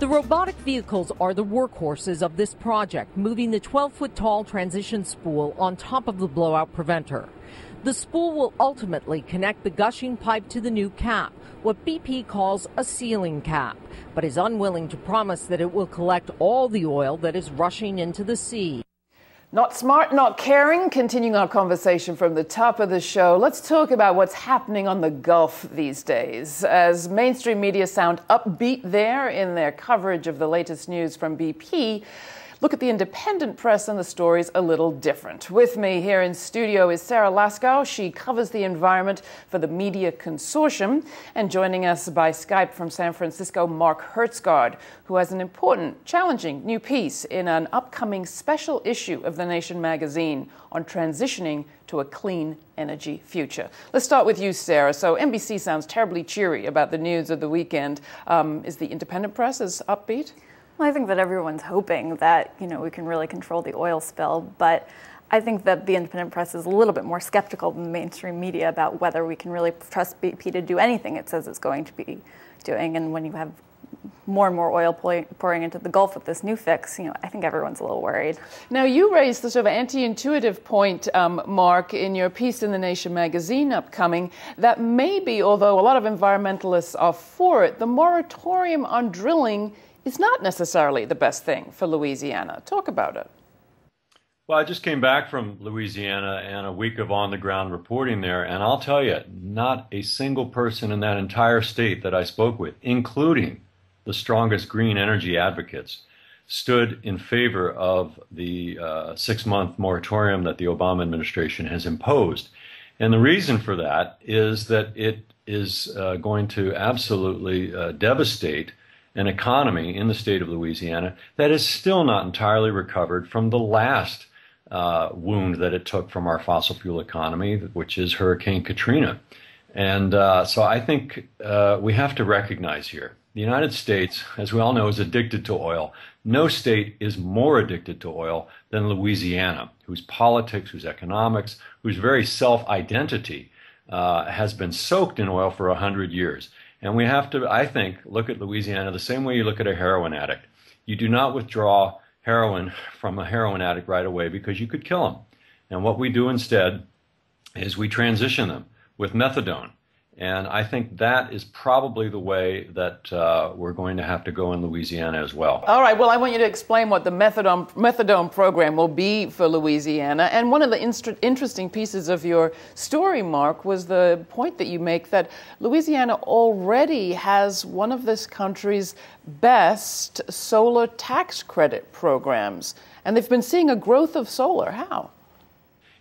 The robotic vehicles are the workhorses of this project, moving the 12-foot-tall transition spool on top of the blowout preventer. The spool will ultimately connect the gushing pipe to the new cap, what BP calls a sealing cap, but is unwilling to promise that it will collect all the oil that is rushing into the sea. Not smart, not caring. Continuing our conversation from the top of the show, let's talk about what's happening on the Gulf these days. As mainstream media sound upbeat there in their coverage of the latest news from BP, look at the independent press and the story's a little different. With me here in studio is Sarah Laskow. She covers the environment for the Media Consortium. And joining us by Skype from San Francisco, Mark Hertsgaard, who has an important, challenging new piece in an upcoming special issue of The Nation magazine on transitioning to a clean energy future. Let's start with you, Sarah. So NBC sounds terribly cheery about the news of the weekend. Is the independent press as upbeat? Well, I think that everyone's hoping that, we can really control the oil spill, but I think that the independent press is a little bit more skeptical than the mainstream media about whether we can really trust BP to do anything it says it's going to be doing. And when you have more and more oil pouring into the Gulf with this new fix, I think everyone's a little worried. Now, you raised the sort of anti-intuitive point, Mark, in your piece in The Nation magazine upcoming, that maybe, although a lot of environmentalists are for it, the moratorium on drilling is not necessarily the best thing for Louisiana. Talk about it. Well, I just came back from Louisiana and a week of on-the-ground reporting there, and I'll tell you, not a single person in that entire state that I spoke with, including the strongest green energy advocates, stood in favor of the 6-month moratorium that the Obama administration has imposed. And the reason for that is that it is going to absolutely devastate an economy in the state of Louisiana that is still not entirely recovered from the last wound that it took from our fossil fuel economy, which is Hurricane Katrina. And so I think we have to recognize here, the United States, as we all know, is addicted to oil. No state is more addicted to oil than Louisiana, whose politics, whose economics, whose very self-identity has been soaked in oil for 100 years. And we have to, I think, look at Louisiana the same way you look at a heroin addict. You do not withdraw heroin from a heroin addict right away because you could kill them. And what we do instead is we transition them with methadone. And I think that is probably the way that we're going to have to go in Louisiana as well. All right. Well, I want you to explain what the methadone program will be for Louisiana. And one of the interesting pieces of your story, Mark, was the point that you make that Louisiana already has one of this country's best solar tax credit programs. And they've been seeing a growth of solar. How?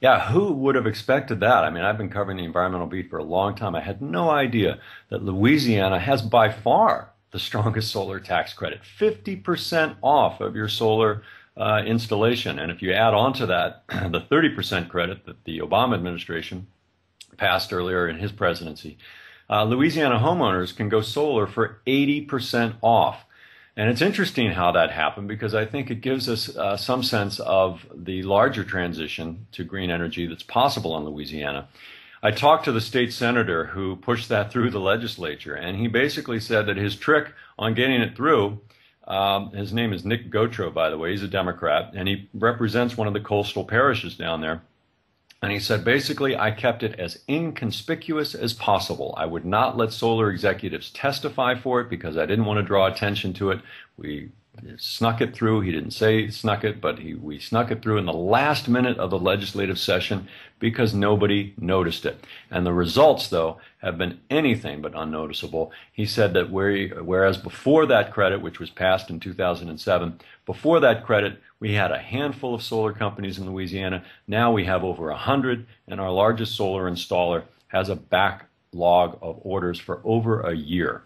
Yeah, who would have expected that? I mean, I've been covering the environmental beat for a long time. I had no idea that Louisiana has by far the strongest solar tax credit, 50% off of your solar installation. And if you add on to that the 30% credit that the Obama administration passed earlier in his presidency, Louisiana homeowners can go solar for 80% off. And it's interesting how that happened because I think it gives us some sense of the larger transition to green energy that's possible in Louisiana. I talked to the state senator who pushed that through the legislature, and he basically said that his trick on getting it through, his name is Nick Gotro, by the way, he's a Democrat, and he represents one of the coastal parishes down there. And he said, basically, I kept it as inconspicuous as possible. I would not let solar executives testify for it because I didn't want to draw attention to it. We snuck it through. He didn't say snuck it, but we snuck it through in the last minute of the legislative session because nobody noticed it. And the results, though, have been anything but unnoticeable. He said that whereas before that credit, which was passed in 2007, before that credit, we had a handful of solar companies in Louisiana. Now we have over 100, and our largest solar installer has a backlog of orders for over a year.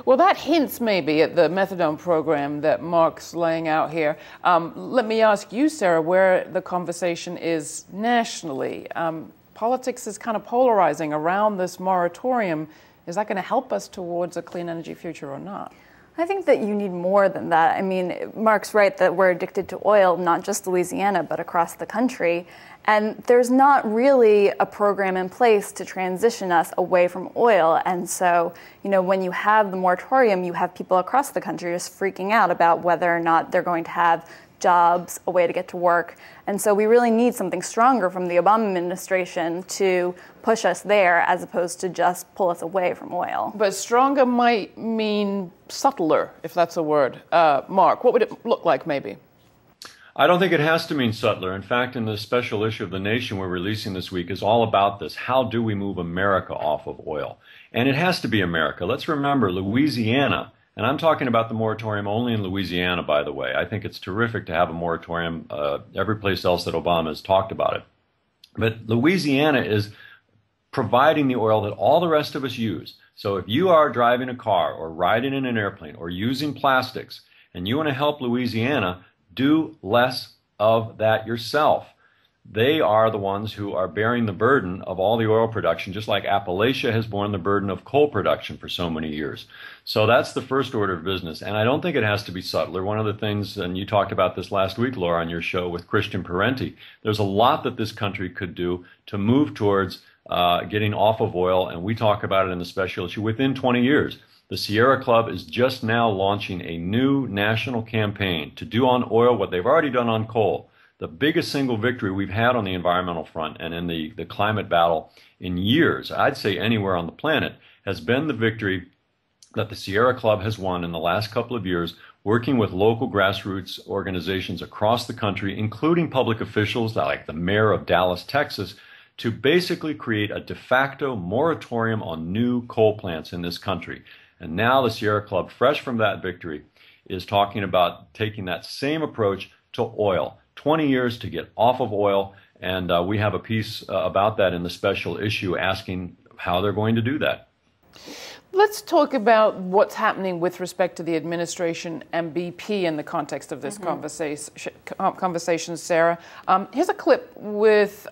Well, that hints maybe at the methadone program that Mark's laying out here. Let me ask you, Sarah, where the conversation is nationally. Politics is kind of polarizing around this moratorium. Is that going to help us towards a clean energy future or not? I think that you need more than that. I mean, Mark's right that we're addicted to oil, not just Louisiana, but across the country. And there's not really a program in place to transition us away from oil. And so, when you have the moratorium, you have people across the country just freaking out about whether or not they're going to have jobs, a way to get to work. And so we really need something stronger from the Obama administration to push us there as opposed to just pull us away from oil. But stronger might mean subtler, if that's a word. Mark, what would it look like maybe? I don't think it has to mean subtler. In fact, in the special issue of The Nation we're releasing this week is all about this. How do we move America off of oil? And it has to be America. Let's remember Louisiana. And I'm talking about the moratorium only in Louisiana, by the way. I think it's terrific to have a moratorium every place else that Obama has talked about it. But Louisiana is providing the oil that all the rest of us use. So if you are driving a car or riding in an airplane or using plastics and you want to help Louisiana, do less of that yourself. They are the ones who are bearing the burden of all the oil production, just like Appalachia has borne the burden of coal production for so many years. So that's the first order of business. And I don't think it has to be subtler. One of the things, and you talked about this last week, Laura, on your show with Christian Parenti, there's a lot that this country could do to move towards getting off of oil. And we talk about it in the special issue within 20 years. The Sierra Club is just now launching a new national campaign to do on oil what they've already done on coal. The biggest single victory we've had on the environmental front and in the climate battle in years, I'd say anywhere on the planet, has been the victory that the Sierra Club has won in the last couple of years, working with local grassroots organizations across the country, including public officials like the mayor of Dallas, Texas, to basically create a de facto moratorium on new coal plants in this country. And now the Sierra Club, fresh from that victory, is talking about taking that same approach to oil. 20 years to get off of oil, and we have a piece about that in the special issue asking how they're going to do that. Let's talk about what's happening with respect to the administration and BP in the context of this conversation, Sarah. Here's a clip with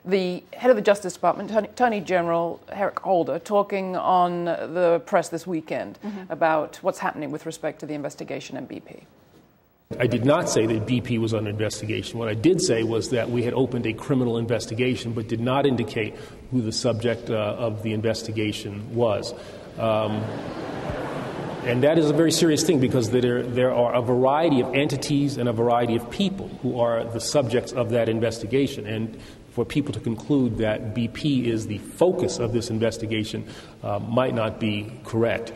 the head of the Justice Department, Attorney General Hertsgaard, talking on the press this weekend about what's happening with respect to the investigation and BP. I did not say that BP was under investigation. What I did say was that we had opened a criminal investigation, but did not indicate who the subject of the investigation was. And that is a very serious thing because there are a variety of entities and a variety of people who are the subjects of that investigation. And for people to conclude that BP is the focus of this investigation might not be correct.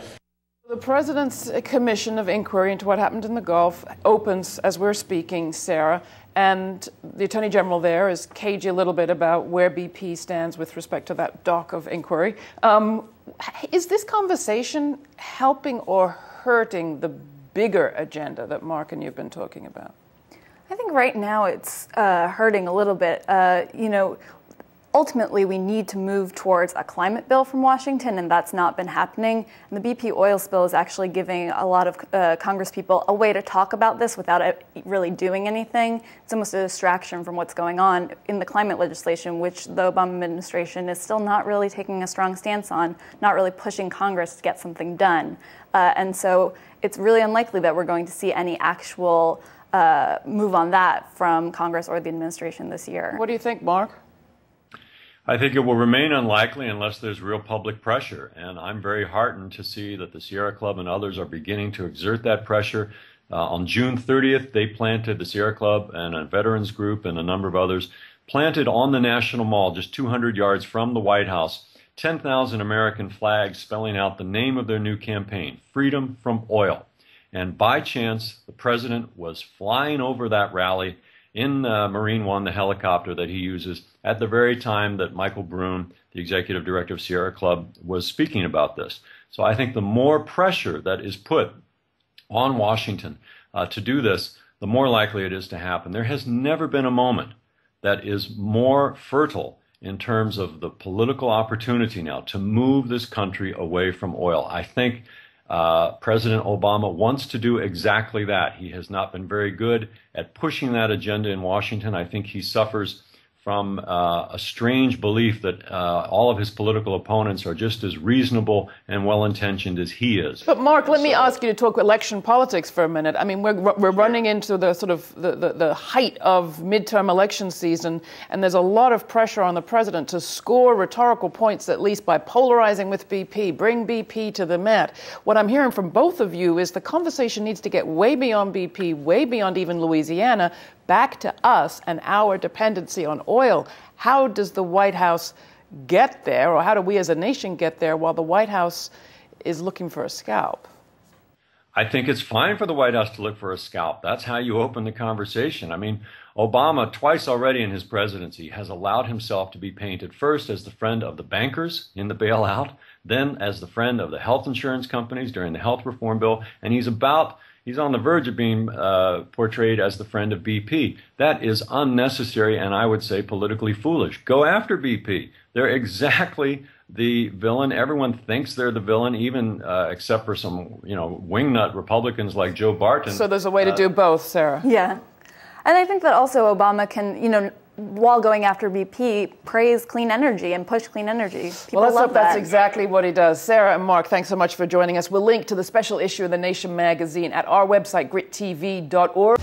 The President's Commission of Inquiry into what happened in the Gulf opens as we're speaking, Sarah, and the Attorney General there is cagey a little bit about where BP stands with respect to that dock of inquiry. Is this conversation helping or hurting the bigger agenda that Mark and you've been talking about? I think right now it's hurting a little bit. Ultimately, we need to move towards a climate bill from Washington, and that's not been happening. And the BP oil spill is actually giving a lot of Congress people a way to talk about this without it really doing anything. It's almost a distraction from what's going on in the climate legislation, which the Obama administration is still not really taking a strong stance on, not really pushing Congress to get something done. And so it's really unlikely that we're going to see any actual move on that from Congress or the administration this year. What do you think, Mark? I think it will remain unlikely unless there's real public pressure. And I'm very heartened to see that the Sierra Club and others are beginning to exert that pressure. On June 30th, they planted, the Sierra Club and a veterans group and a number of others, planted on the National Mall, just 200 yards from the White House, 10,000 American flags spelling out the name of their new campaign, Freedom from Oil. And by chance, the president was flying over that rally in Marine One, the helicopter that he uses, at the very time that Michael Brune, the executive director of Sierra Club, was speaking about this. So I think the more pressure that is put on Washington to do this, the more likely it is to happen. There has never been a moment that is more fertile in terms of the political opportunity now to move this country away from oil. I think President Obama wants to do exactly that. He has not been very good at pushing that agenda in Washington. I think he suffers from a strange belief that all of his political opponents are just as reasonable and well-intentioned as he is. But Mark, let me ask you to talk election politics for a minute. I mean, we're running into the sort of the height of midterm election season, and there's a lot of pressure on the president to score rhetorical points, at least by polarizing with BP, bring BP to the mat. What I'm hearing from both of you is the conversation needs to get way beyond BP, way beyond even Louisiana, back to us and our dependency on oil. How does the White House get there, or how do we as a nation get there while the White House is looking for a scalp? I think it's fine for the White House to look for a scalp. That's how you open the conversation. I mean, Obama, twice already in his presidency, has allowed himself to be painted first as the friend of the bankers in the bailout, then as the friend of the health insurance companies during the health reform bill, and he's on the verge of being portrayed as the friend of BP. That is unnecessary and I would say politically foolish. Go after BP. They're exactly the villain. Everyone thinks they're the villain, even except for some, wingnut Republicans like Joe Barton. So there's a way to do both, Sarah. Yeah. And I think that also Obama can, while going after BP, praise clean energy and push clean energy. People let's love hope that's that. exactly what he does. Sarah and Mark, thanks so much for joining us. We'll link to the special issue of The Nation magazine at our website, grittv.org.